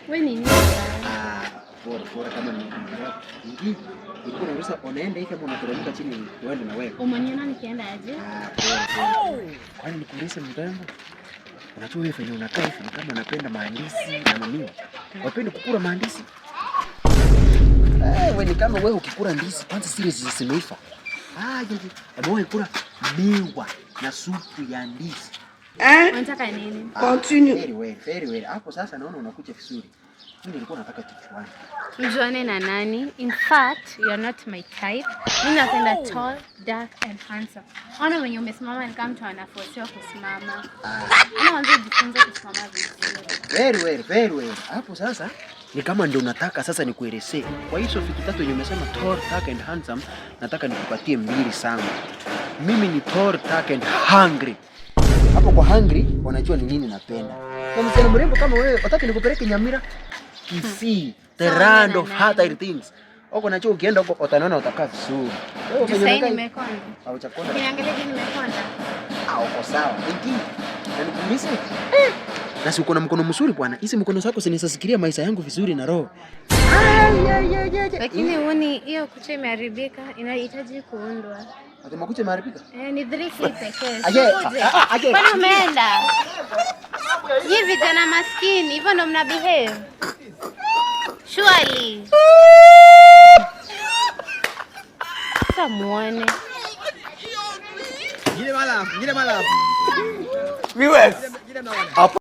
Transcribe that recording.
Wewe ni nini? Bora kama ni ilikuwa unaweza unaenda hivi kama unateremka chini uende na wewe. Umeniona nikienda aje? Kwani nikuulize mrembo? Unajua wewe fanya unakaa hivi kama unapenda maandizi na nini? Wapendi kukula maandizi? Wewe ni kama wewe ukikula ndizi kwanza zile zimeiva. Wewe kula miwa na supu ya ndizi. Unataka nini? Continue. Very well. Hapo sasa naona unakuja vizuri. Mimi nilikuwa nataka tujuane. Tujuane na nani? In fact, you are not my type. Mimi napenda tall, dark and handsome. Ona mwenye umesimama ni kama mtu anaforcewa kusimama. Unaanza kujifunza kusimama vizuri. Very well. Hapo sasa ni kama ndio unataka sasa nikuelezee. Kwa hizo fiki tatu yenye umesema tall, dark and handsome, nataka nikupatie mbili sana. Mimi ni tall, dark and hungry. Hapo kwa hungry unajua ni nini napenda. Kwa msichana mrembo kama wewe, nataka nikupeleke Nyamira. Kisii, the rand of hard things. Huko najua ukienda huko utaniona utakaa vizuri. Wewe umenyonga nimekonda. Au chakonda. Niangalie je nimekonda. Uko sawa. Ingi. Na nikuulize. Na si uko na mkono mzuri bwana. Hizi mkono zako zinasasikiria maisha yangu vizuri na roho. Lakini uoni hiyo kucha imeharibika, inahitaji kuundwa. Ati makucha imeharibika? Ni 3 feet pekee. Kwani umeenda? Hivi vijana maskini, hivyo ndo mna behave. Surely. Sasa muone. Gile mala. Viewers.